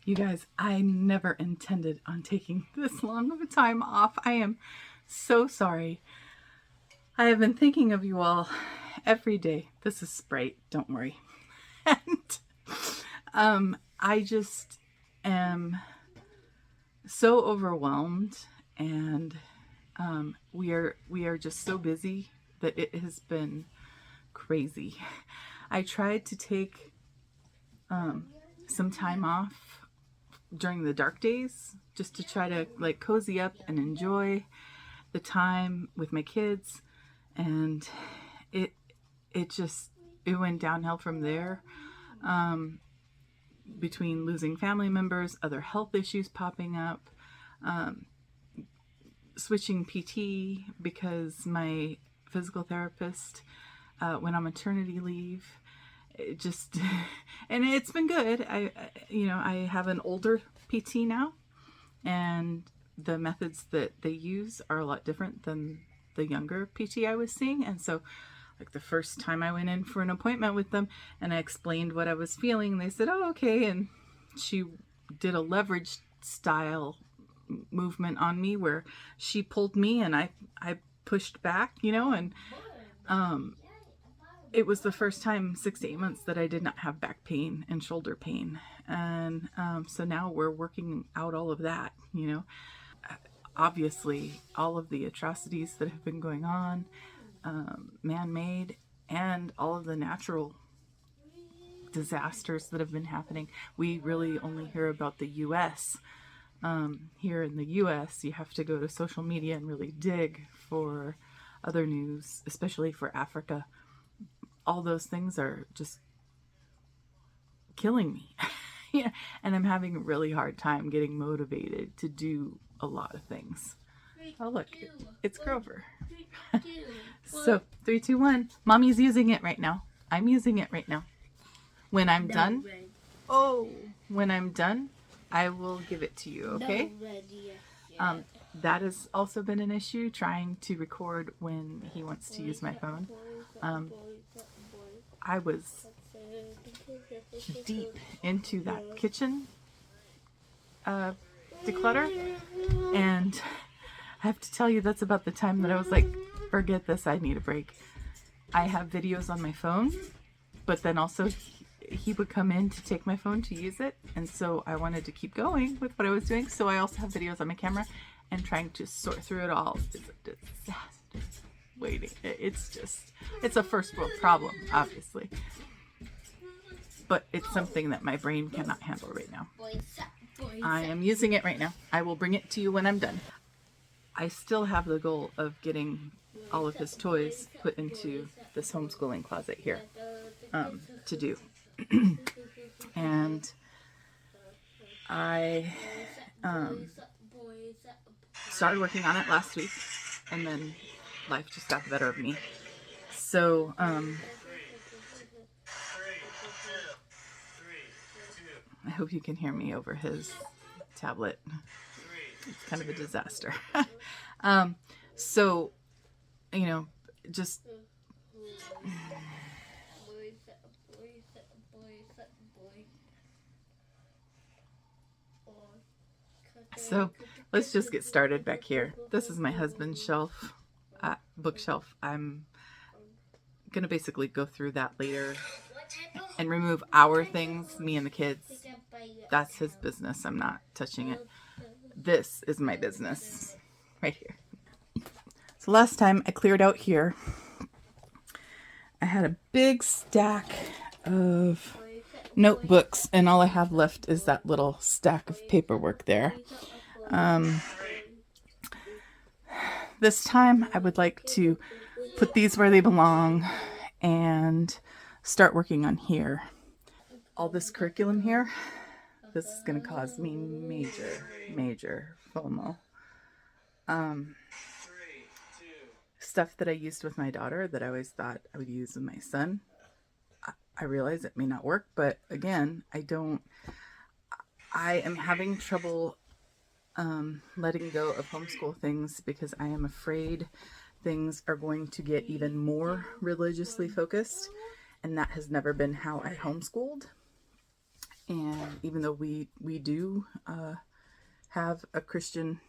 You guys, I never intended on taking this long of a time off. I am so sorry. I have been thinking of you all every day. This is Sprite, don't worry. And I just am so overwhelmed, and we are just so busy that it has been crazy. I tried to take some time off during the dark days just to try to like cozy up and enjoy the time with my kids, and it went downhill from there, between losing family members, other health issues popping up, switching PT because my physical therapist went on maternity leave. It just, and it's been good. I have an older PT now, and the methods that they use are a lot different than the younger PT I was seeing. And so like the first time I went in for an appointment with them and I explained what I was feeling, they said, oh, okay. And she did a leverage style movement on me where she pulled me and I pushed back, and it was the first time 6 to 8 months that I did not have back pain and shoulder pain. And so now we're working out all of that, Obviously, all of the atrocities that have been going on, man-made, and all of the natural disasters that have been happening. We really only hear about the U.S. Here in the U.S., you have to go to social media and really dig for other news, especially for Africa. All those things are just killing me. Yeah, and I'm having a really hard time getting motivated to do a lot of things. Oh, look, it's Grover. So 3, 2, 1. Mommy's using it right now. I'm using it right now. When I'm done, I will give it to you, okay? That has also been an issue, trying to record when he wants to use my phone. I was deep into that kitchen declutter, and I have to tell you, that's about the time that I was like, forget this, I need a break. I have videos on my phone, but then also he would come in to take my phone to use it, and so I wanted to keep going with what I was doing, so I also have videos on my camera, and trying to sort through it all is a disaster. Waiting, it's a first world problem, obviously, but it's something that my brain cannot handle right now. I am using it right now. I will bring it to you when I'm done. I still have the goal of getting all of his toys put into this homeschooling closet here to do. And I started working on it last week, and then life just got the better of me. So I hope you can hear me over his tablet. It's kind of a disaster. So, just so let's just get started back here. This is my husband's shelf, bookshelf. I'm gonna basically go through that later and remove our things, me and the kids. That's his business. I'm not touching it. This is my business right here. So last time I cleared out here, I had a big stack of notebooks, and all I have left is that little stack of paperwork there. This time I would like to put these where they belong and start working on here. All this curriculum here, this is going to cause me major FOMO. Stuff that I used with my daughter that I always thought I would use with my son. I realize it may not work, but again, I am having trouble letting go of homeschool things because I am afraid things are going to get even more religiously focused, and that has never been how I homeschooled. And even though we do have a Christian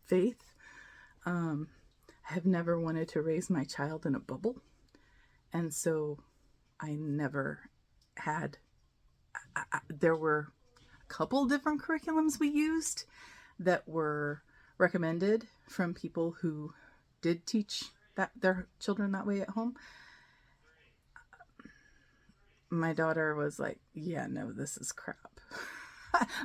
faith, I have never wanted to raise my child in a bubble. And so I never had, there were a couple different curriculums we used that were recommended from people who did teach their children that way at home. My daughter was like, yeah, no, this is crap.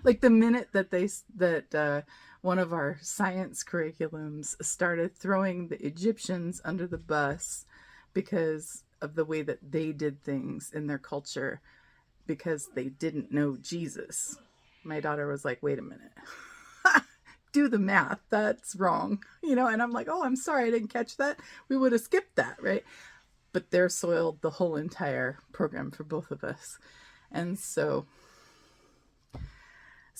Like the minute that one of our science curriculums started throwing the Egyptians under the bus because of the way that they did things in their culture, because they didn't know Jesus, my daughter was like, wait a minute. Do the math. That's wrong. And I'm like, oh, I'm sorry, I didn't catch that. We would have skipped that, right? But they're soiled the whole entire program for both of us. And so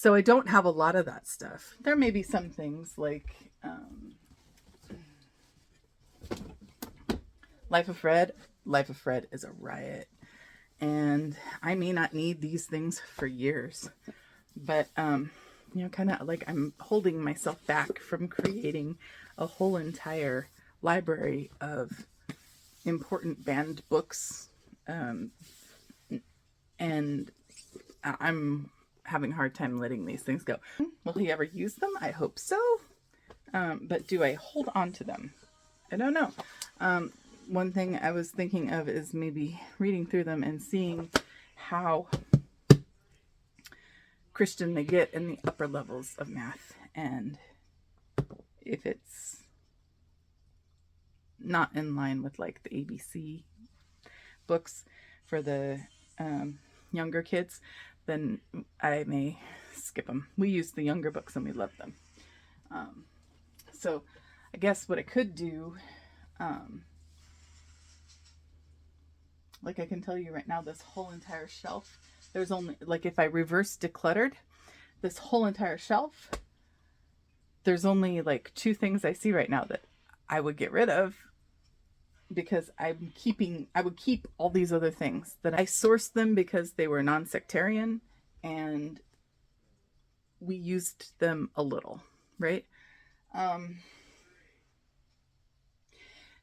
I don't have a lot of that stuff. There may be some things like Life of Fred. Life of Fred is a riot. And I may not need these things for years. But, kind of like I'm holding myself back from creating a whole entire library of important banned books, and I'm having a hard time letting these things go. Will he ever use them? I hope so. But do I hold on to them? I don't know. One thing I was thinking of is maybe reading through them and seeing how Christian they get in the upper levels of math, and if it's not in line with like the ABC books for the younger kids, then I may skip them. We use the younger books and we love them. So I guess what I could do, like I can tell you right now, this whole entire shelf, there's only, like if I reverse decluttered this whole entire shelf, there's only like 2 things I see right now that I would get rid of, because I would keep all these other things that I sourced them because they were non-sectarian and we used them a little, right?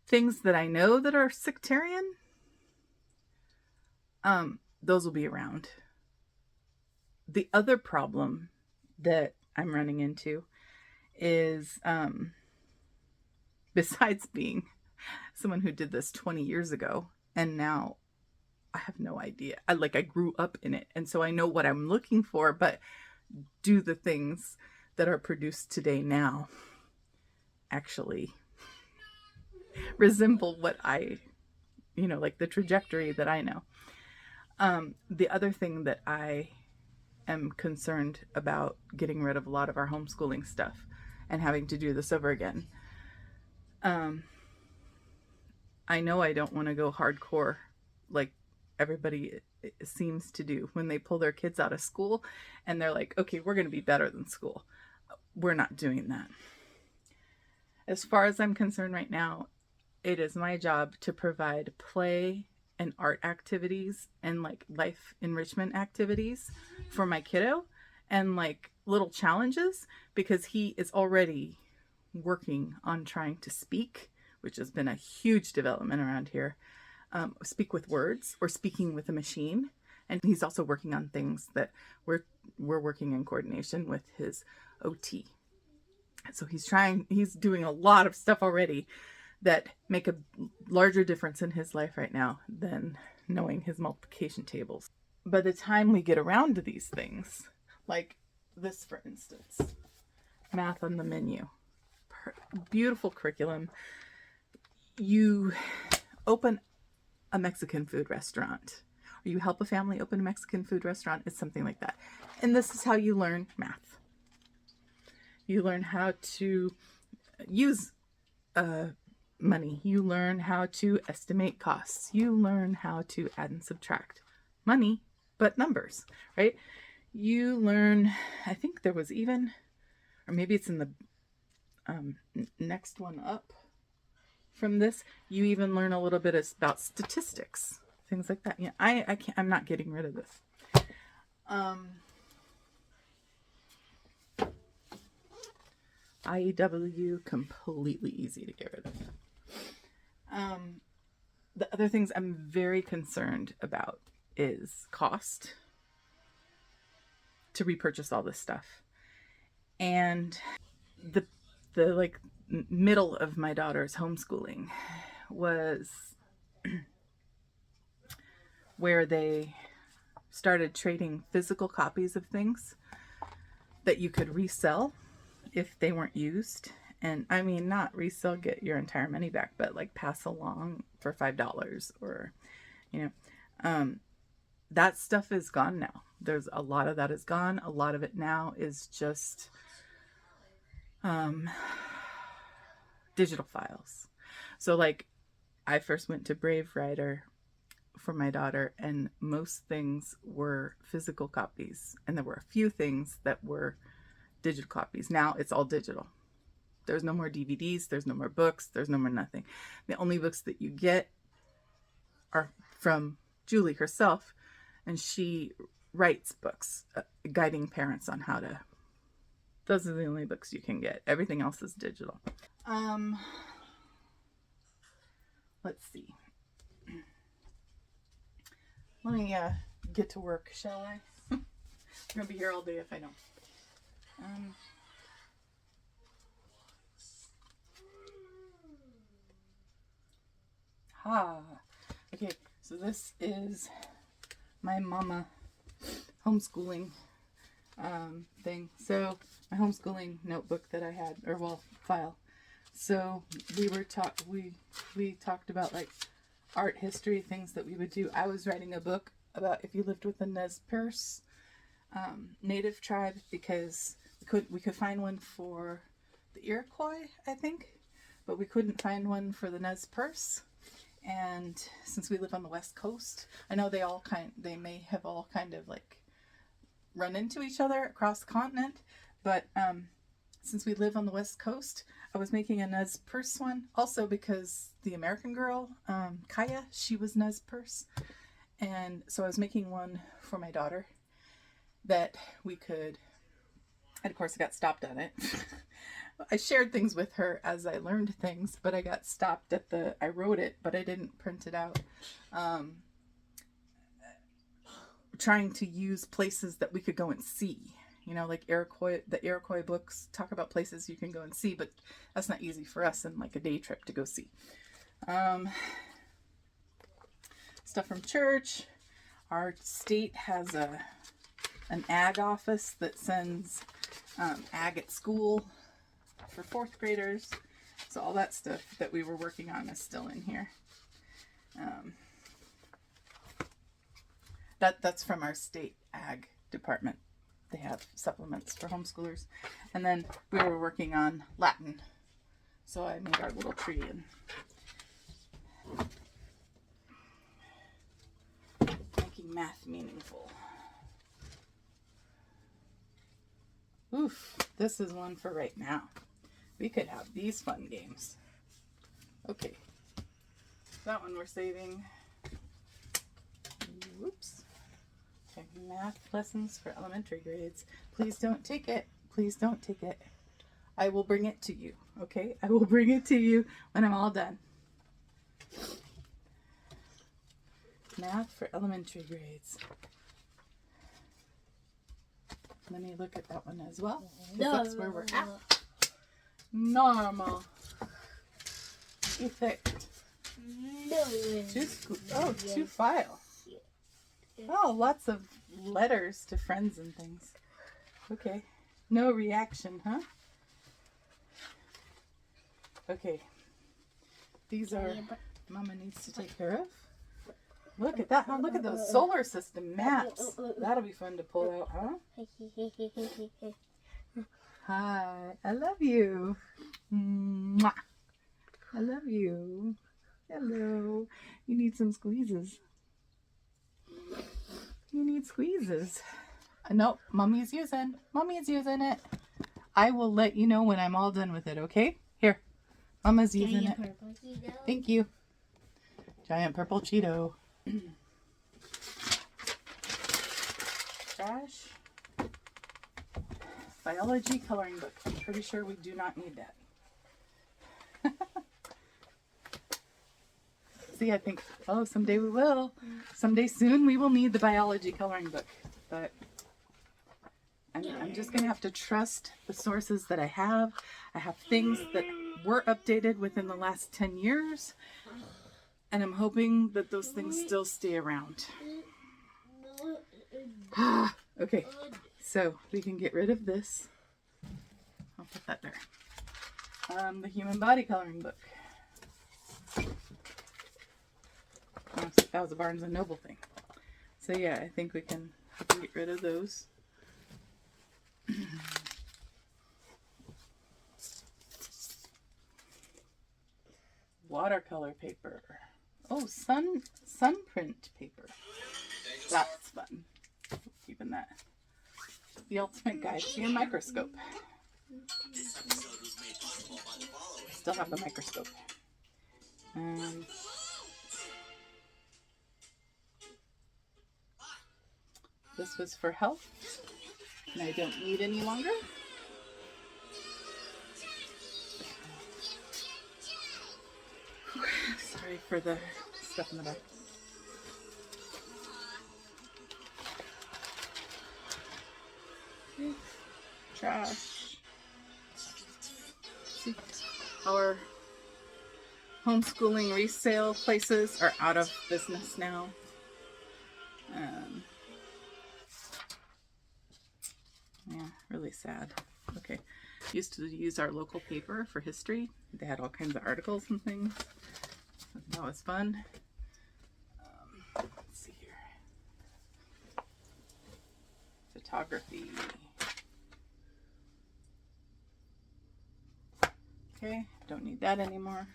Things that I know that are sectarian, those will be around. The other problem that I'm running into is, besides being someone who did this 20 years ago, and now I have no idea. I grew up in it, and so I know what I'm looking for, but do the things that are produced today now actually resemble what I, like the trajectory that I know? The other thing that I am concerned about getting rid of a lot of our homeschooling stuff and having to do this over again. I know I don't want to go hardcore like everybody seems to do when they pull their kids out of school and they're like, okay, we're going to be better than school. We're not doing that. As far as I'm concerned right now, it is my job to provide play and art activities and like life enrichment activities for my kiddo and like little challenges, because he is already working on trying to speak, which has been a huge development around here. Speak with words or speaking with a machine. And he's also working on things that we're working in coordination with his OT. So he's doing a lot of stuff already that make a larger difference in his life right now than knowing his multiplication tables. By the time we get around to these things, like this, for instance, math on the menu, beautiful curriculum. You open a Mexican food restaurant, or you help a family open a Mexican food restaurant. It's something like that. And this is how you learn math. You learn how to use money. You learn how to estimate costs. You learn how to add and subtract money, but numbers, right? You learn, I think there was even, or maybe it's in the next one up from this, you even learn a little bit about statistics, things like that. I'm not getting rid of this. IEW, completely easy to get rid of. The other things I'm very concerned about is cost to repurchase all this stuff. And the like middle of my daughter's homeschooling was where they started trading physical copies of things that you could resell if they weren't used. And I mean, not resell, get your entire money back, but like pass along for $5 or, you know, that stuff is gone now. There's a lot of that is gone. A lot of it now is just digital files. So like I first went to Brave Writer for my daughter, and most things were physical copies, and there were a few things that were digital copies. Now it's all digital. There's no more DVDs, there's no more books, there's no more nothing. The only books that you get are from Julie herself, and she writes books guiding parents on how to. Those are the only books you can get. Everything else is digital. Let's see. Let me get to work, shall I? I'm gonna be here all day if I don't. Okay, so this is my mama homeschooling thing. So my homeschooling notebook that I had, or well, file. So we talked about like art history, things that we would do. I was writing a book about if you lived with a Nez Perce native tribe, because we could find one for the Iroquois, I think, but we couldn't find one for the Nez Perce. And since we live on the West Coast, I know they may have all kind of like run into each other across the continent, but since we live on the West Coast, I was making a Nez Perce one, also because the American Girl, Kaya, she was Nez Perce, and so I was making one for my daughter that we could, and of course I got stopped on it. I shared things with her as I learned things, but I got stopped at I wrote it, but I didn't print it out. Trying to use places that we could go and see, you know, like the Iroquois books talk about places you can go and see, but that's not easy for us in like a day trip to go see. Stuff from church. Our state has an ag office that sends ag at school for 4th graders. So all that stuff that we were working on is still in here. That's from our state ag department. They have supplements for homeschoolers. And then we were working on Latin. So I made our little tree and making math meaningful. Oof, this is one for right now. We could have these fun games. Okay, that one we're saving. Whoops. Okay, math lessons for elementary grades. Please don't take it. Please don't take it. I will bring it to you, okay? I will bring it to you when I'm all done. Math for elementary grades. Let me look at that one as well. That's where we're at. Normal. Effect. Two file. Oh, lots of letters to friends and things. Okay. No reaction, huh? Okay. These are Mama needs to take care of. Look at that. Oh, look at those solar system maps. That'll be fun to pull out, huh? Hi. I love you. Mwah. I love you. Hello. You need some squeezes. You need squeezes. Nope. Mommy's using it. I will let you know when I'm all done with it, okay? Here. Mama's using it. Thank you. Giant purple Cheeto. trash. Biology coloring book. I'm pretty sure we do not need that. See, I think, oh, someday we will. Someday soon we will need the biology coloring book. But I'm just going to have to trust the sources that I have. I have things that were updated within the last 10 years. And I'm hoping that those things still stay around. Okay, so we can get rid of this. I'll put that there. The human body coloring book. Oh, that was a Barnes & Noble thing. So yeah, I think we can get rid of those. Watercolor paper. Oh, sunprint paper. That's fun. Keeping that. The ultimate guide to your microscope. Still have the microscope. This was for health, and I don't need any longer. Sorry for the stuff in the back. Trash. See, our homeschooling resale places are out of business now. Yeah, really sad. Okay, used to use our local paper for history. They had all kinds of articles and things. That was fun. Let's see here. Photography. Okay, don't need that anymore.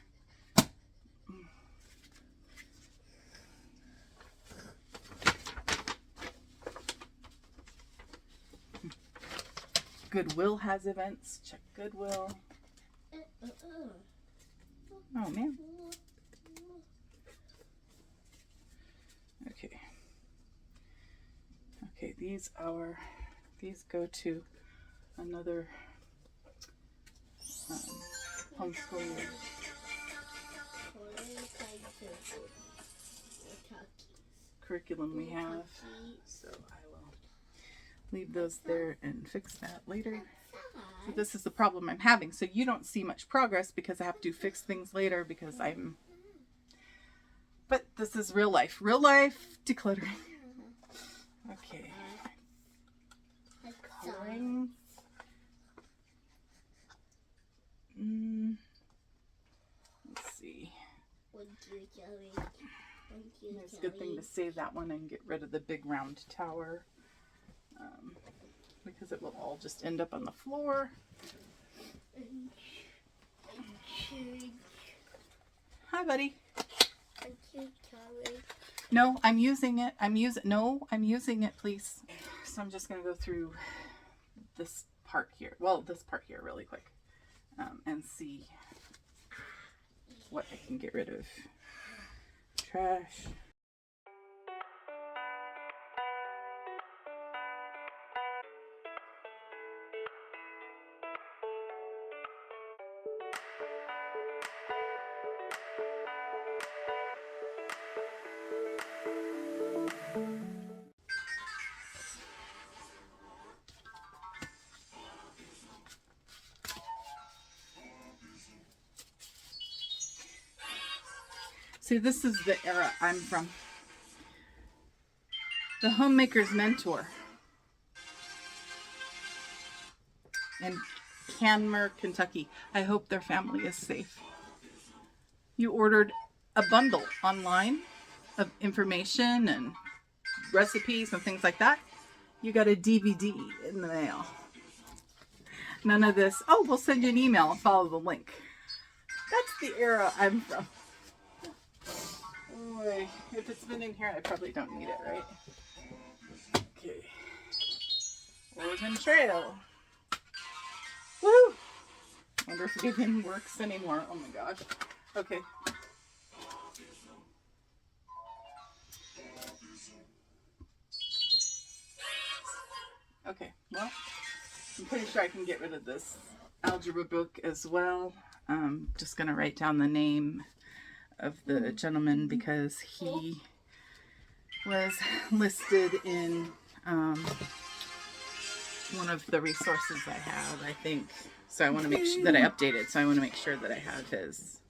Goodwill has events. Check Goodwill. Oh man. Okay. Okay, these go to another homeschooling curriculum we have. So I will leave those there and fix that later. So this is the problem I'm having. So you don't see much progress because I have to fix things later because but this is real life. Real life decluttering. Okay. Coloring. Let's see. It's a good thing to save that one and get rid of the big round tower. Because it will all just end up on the floor. Hi, buddy. No, I'm using it. I'm using it, please. So I'm just going to go through this part here. Well, this part here really quick. And see what I can get rid of. Trash. See, this is the era I'm from. The Homemaker's Mentor in Canmer, Kentucky. I hope their family is safe. You ordered a bundle online of information and recipes and things like that. You got a DVD in the mail. None of this, oh, we'll send you an email and follow the link. That's the era I'm from. Boy, if it's been in here, I probably don't need it, right? Okay. Oregon Trail. Woo! Wonder if it even works anymore. Oh my gosh. Okay. Okay, well, I'm pretty sure I can get rid of this algebra book as well. Just gonna write down the name of the gentleman because he was listed in one of the resources I have, I think. So I want to make sure that I update it. So I want to make sure that I have his.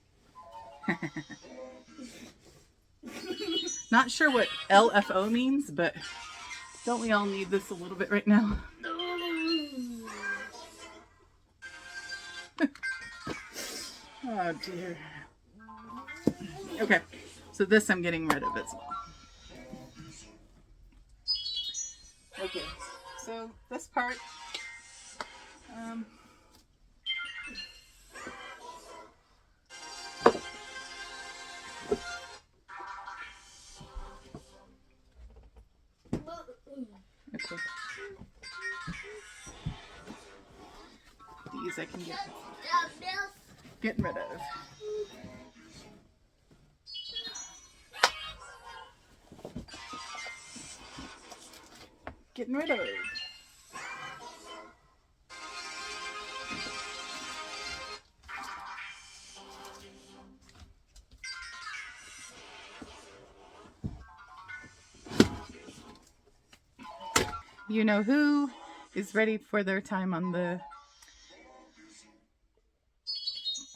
Not sure what LFO means, but don't we all need this a little bit right now? Oh dear. Okay, so this I'm getting rid of as well. Okay, so this part, okay. These I can get rid of. Getting rid of. You know who is ready for their time on the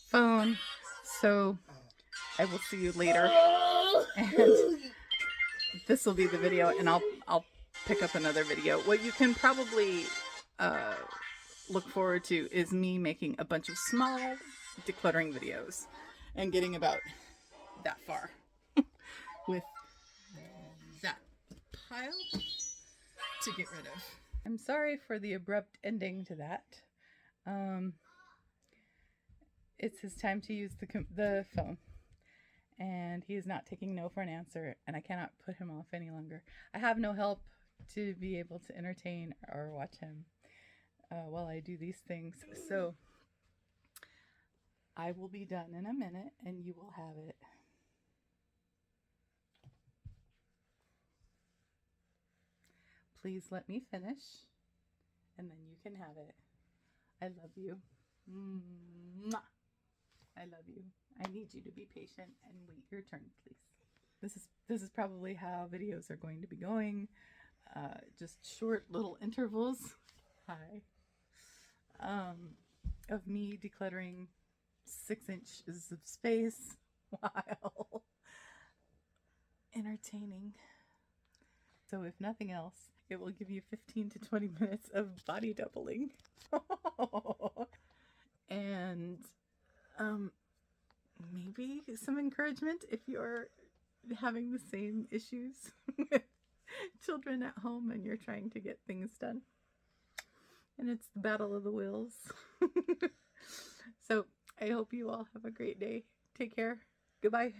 phone, so I will see you later. And this will be the video, and I'll pick up another video. What you can probably look forward to is me making a bunch of small decluttering videos and getting about that far with that pile to get rid of. I'm sorry for the abrupt ending to that. It's his time to use the phone, and he is not taking no for an answer, and I cannot put him off any longer. I have no help to be able to entertain or watch him while I do these things, so I will be done in a minute, and you will have it. Please let me finish, and then you can have it. I love you. Mwah. I love you. I need you to be patient and wait your turn, please. This is probably how videos are going to be going. Just short little intervals. Hi. Of me decluttering 6 inches of space while entertaining. So if nothing else, it will give you 15 to 20 minutes of body doubling. And maybe some encouragement if you're having the same issues with children at home and you're trying to get things done. And it's the battle of the wills. So I hope you all have a great day. Take care. Goodbye.